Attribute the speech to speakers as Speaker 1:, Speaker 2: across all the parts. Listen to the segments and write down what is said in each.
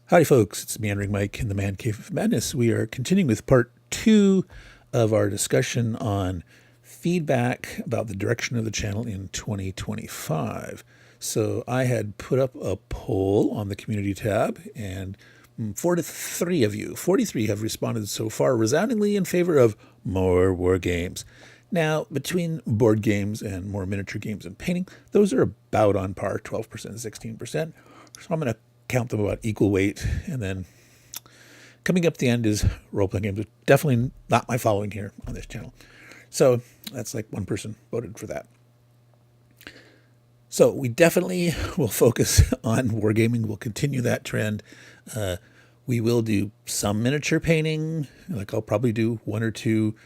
Speaker 1: Howdy, folks. It's Meandering Mike in the Man Cave of Madness. We are continuing with part 2 of our discussion on feedback about the direction of the channel in 2025. So I had put up a poll on the community tab, and 43 of you, 43 have responded so far resoundingly in favor of more war games. Now, between board games and more miniature games and painting, those are about on par, 12% and 16%. So I'm going to count them about equal weight. And then coming up the end is role-playing games, which definitely not my following here on this channel. So that's like one person voted for that. So we definitely will focus on wargaming. We'll continue that trend. We will do some miniature painting. Like I'll probably do 1 or 2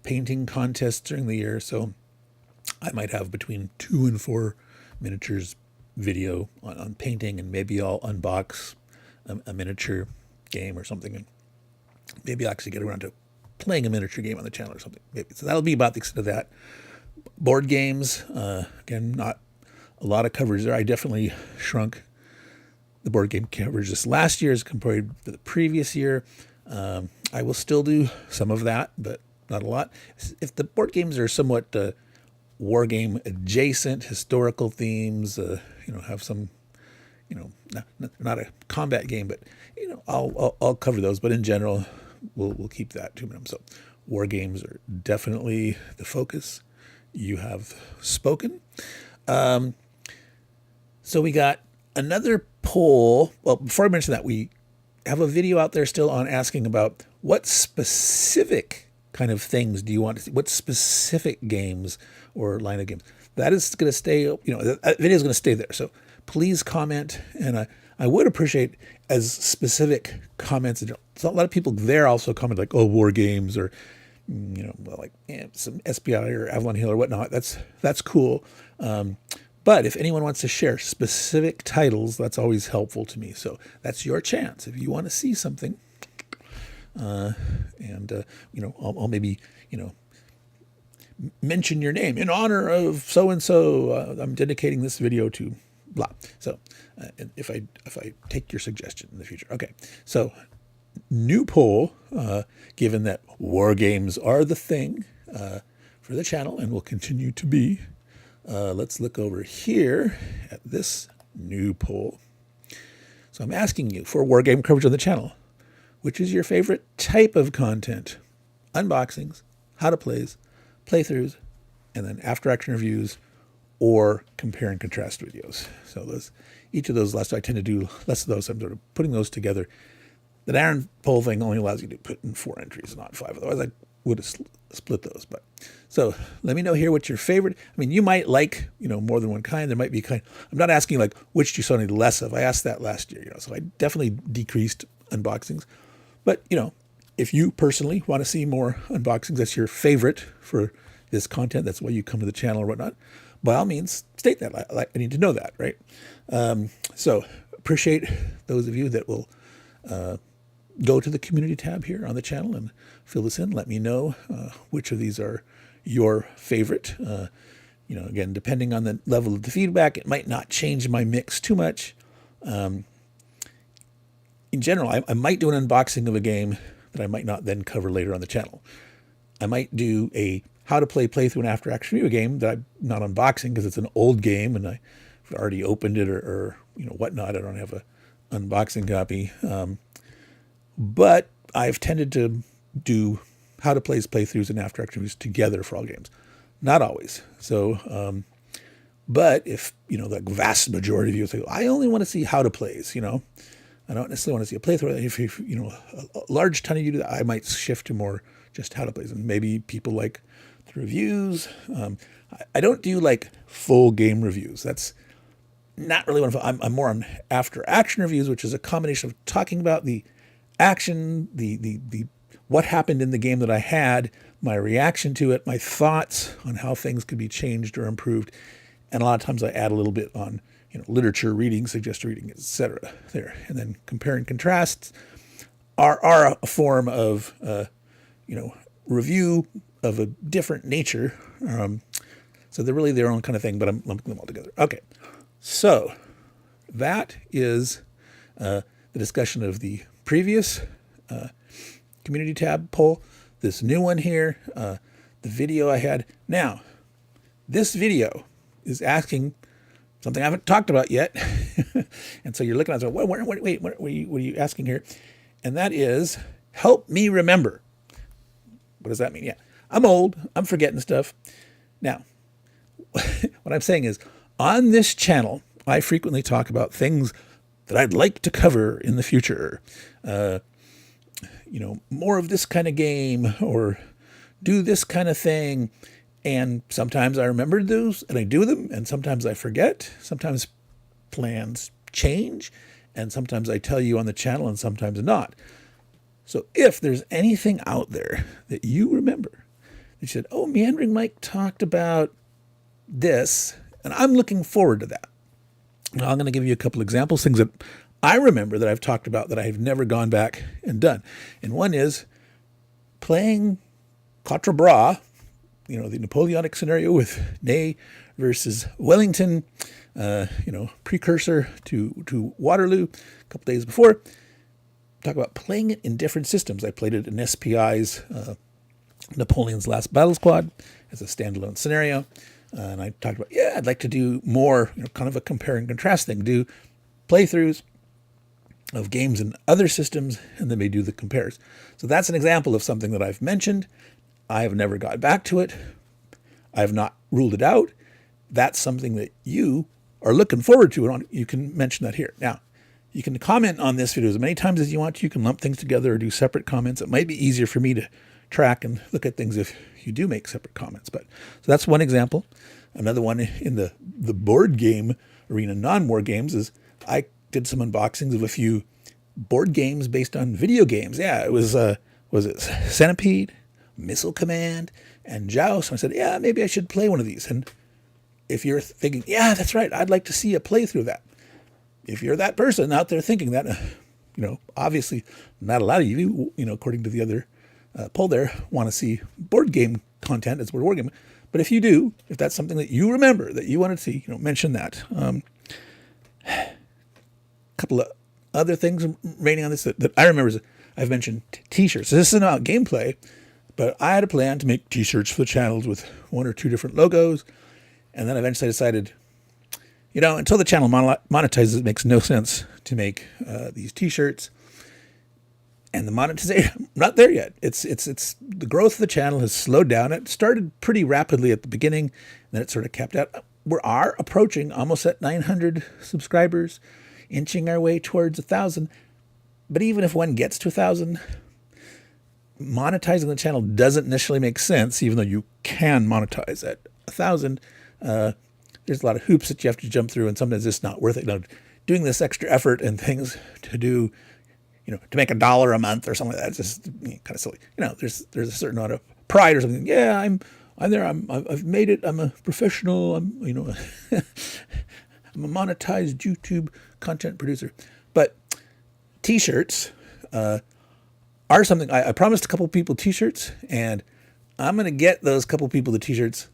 Speaker 1: painting contests during the year. So I might have between 2 and 4 miniatures video on painting, and maybe I'll unbox a miniature game or something, and maybe I'll actually get around to playing a miniature game on the channel or something. Maybe. So that'll be about the extent of that. Board games, again, not a lot of coverage there. I definitely shrunk the board game coverage this last year as compared to the previous year. I will still do some of that, but not a lot. If the board games are somewhat war game adjacent, historical themes, have some, not a combat game, but I'll cover those. But in general, we'll keep that to minimum. So war games are definitely the focus. You have spoken. So we got another poll. Well, before I mention that, we have a video out there still on asking about what specific kind of things do you want to see? What specific games or line of games? That is going to stay, that video is going to stay there. So please comment. And I would appreciate as specific comments. So a lot of people there also comment like, oh, war games or, some SPI or Avalon Hill or whatnot. That's cool. But if anyone wants to share specific titles, that's always helpful to me. So that's your chance. If you want to see something, I'll maybe, mention your name in honor of so-and-so. I'm dedicating this video to blah. So if I take your suggestion in the future. Okay. So new poll, given that war games are the thing for the channel and will continue to be, let's look over here at this new poll. So I'm asking you for war game coverage on the channel. Which is your favorite type of content? Unboxings, how to plays, playthroughs, and then after action reviews or compare and contrast videos. So each of those last, I tend to do less of those. I'm sort of putting those together. The Darren poll thing only allows you to put in 4 entries, not 5. Otherwise, I would have split those. But so let me know here what's your favorite. I mean, you might like, more than one kind. There might be kind. I'm not asking like which do you saw any less of. I asked that last year, so I definitely decreased unboxings. But, if you personally want to see more unboxings, that's your favorite for this content, that's why you come to the channel or whatnot, by all means, state that. I need to know that, right? So appreciate those of you that will go to the community tab here on the channel and fill this in. Let me know which of these are your favorite. Again, depending on the level of the feedback, it might not change my mix too much. In general, I might do an unboxing of a game that I might not then cover later on the channel. I might do a how to play playthrough and after action review game that I'm not unboxing because it's an old game and I've already opened it or whatnot. I don't have a unboxing copy. But I've tended to do how to play playthroughs and after action reviews together for all games. Not always. So, but if, the vast majority of you say, I only want to see how to plays, I don't necessarily want to see a playthrough. If a large ton of you do that, I might shift to more just how to play. And maybe people like the reviews. I don't do like full game reviews. That's not really what I'm more on after action reviews, which is a combination of talking about the action, the what happened in the game that I had, my reaction to it, my thoughts on how things could be changed or improved. And a lot of times I add a little bit on literature reading, suggested reading, etc. there. And then compare and contrast are a form of, review of a different nature. So they're really their own kind of thing, but I'm lumping them all together. Okay. So that is the discussion of the previous community tab poll, this new one here, the video I had. Now, this video is asking something I haven't talked about yet. And so you're looking at it, wait, what are you asking here? And that is, help me remember. What does that mean? Yeah, I'm old. I'm forgetting stuff. Now, what I'm saying is, on this channel, I frequently talk about things that I'd like to cover in the future. More of this kind of game, or do this kind of thing. And sometimes I remember those and I do them, and sometimes I forget. Sometimes plans change, and sometimes I tell you on the channel and sometimes not. So if there's anything out there that you remember, that you said, oh, Meandering Mike talked about this, and I'm looking forward to that. Now, I'm going to give you a couple examples, things that I remember that I've talked about that I've never gone back and done. And one is playing Quatre Bras, the Napoleonic scenario with Ney versus Wellington, precursor to Waterloo a couple days before. Talk about playing it in different systems. I played it in SPI's Napoleon's Last Battle Squad as a standalone scenario. And I talked about, I'd like to do more, kind of a compare and contrast thing, do playthroughs of games in other systems, and then maybe do the compares. So that's an example of something that I've mentioned. I have never got back to it. I have not ruled it out. That's something that you are looking forward to. You can mention that here. Now, you can comment on this video as many times as you want. You can lump things together or do separate comments. It might be easier for me to track and look at things if you do make separate comments. So that's one example. Another one in the board game arena, non-war games, is I did some unboxings of a few board games based on video games. Yeah, it was Centipede, Missile Command, and Joust. So I said, maybe I should play one of these. And if you're thinking, that's right, I'd like to see a playthrough of that. If you're that person out there thinking that, obviously not a lot of you, according to the other poll there, want to see board game content as board game. But if you do, if that's something that you remember that you want to see, mention that. A couple of other things remaining on this that I remember is I've mentioned t-shirts. So this isn't about gameplay, but I had a plan to make t-shirts for the channels with one or two different logos. And then eventually I decided, until the channel monetizes, it makes no sense to make these t-shirts. And the monetization, I'm not there yet. It's the growth of the channel has slowed down. It started pretty rapidly at the beginning, and then it sort of capped out. We are approaching almost at 900 subscribers, inching our way towards 1,000. But even if one gets to 1,000, monetizing the channel doesn't initially make sense, even though you can monetize at 1,000. There's a lot of hoops that you have to jump through, and sometimes it's not worth it. Doing this extra effort and things to do, to make $1 a month or something like that, it's just kind of silly. There's a certain amount of pride or something. Yeah, I'm there. I've made it. I'm a professional. I'm I'm a monetized YouTube content producer. But t-shirts are something I promised a couple people t-shirts, and I'm going to get those couple people the t-shirts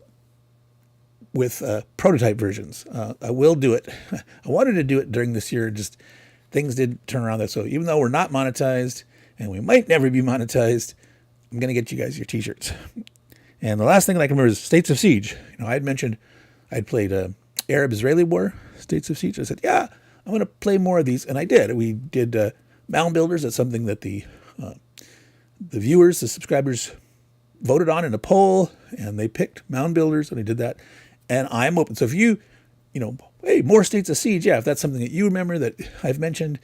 Speaker 1: with prototype versions. I will do it. I wanted to do it during this year, just things did turn around there. So even though we're not monetized and we might never be monetized, I'm going to get you guys your t-shirts. And the last thing that I can remember is States of Siege. I had mentioned I'd played Arab-Israeli War, States of Siege. I said, I'm going to play more of these. And I did. We did mound builders. That's something that the viewers, the subscribers voted on in a poll, and they picked mound builders, and I did that. And I'm open. So if you, hey, more States of Siege, if that's something that you remember that I've mentioned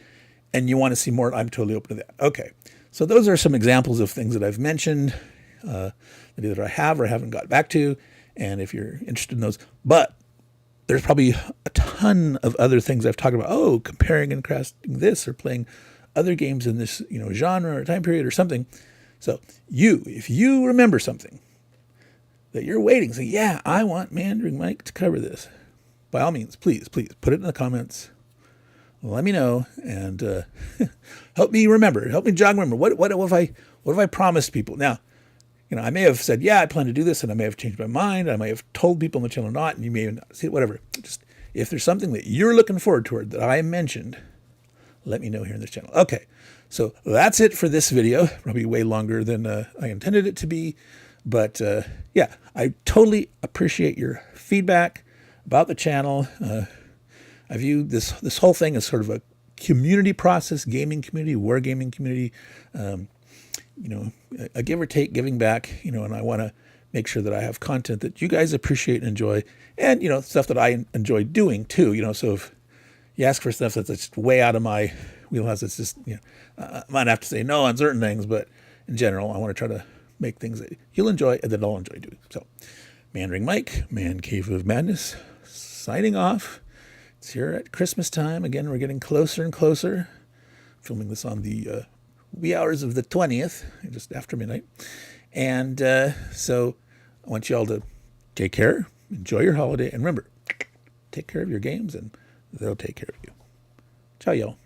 Speaker 1: and you want to see more, I'm totally open to that. Okay. So those are some examples of things that I've mentioned that either I have or haven't got back to. And if you're interested in those, but there's probably a ton of other things I've talked about. Comparing and contrasting this, or playing other games in this, genre or time period or something. So if you remember something that you're waiting, say, I want Meandering Mike to cover this, by all means, please put it in the comments. Let me know, and help me remember. Help me jog remember. What have I promised people? Now, I may have said, I plan to do this, and I may have changed my mind. I may have told people on the channel not, and you may not see it, whatever. Just if there's something that you're looking forward toward that I mentioned, let me know here in this channel. Okay, so that's it for this video. Probably way longer than I intended it to be. But yeah, I totally appreciate your feedback about the channel. I view this whole thing as sort of a community process, gaming community, wargaming community, you know, a give or take, giving back, you know, and I want to make sure that I have content that you guys appreciate and enjoy, and, you know, stuff that I enjoy doing too, you know. So if you ask for stuff that's just way out of my wheelhouse, it's just, you know, I might have to say no on certain things, but in general, I want to try to make things that you'll enjoy and that I'll enjoy doing. So, Meandering Mike, Man Cave of Madness, signing off. It's here at Christmas time. Again, we're getting closer and closer. Filming this on the wee hours of the 20th, just after midnight. And so I want you all to take care, enjoy your holiday, and remember, take care of your games, and they'll take care of you. Ciao, y'all.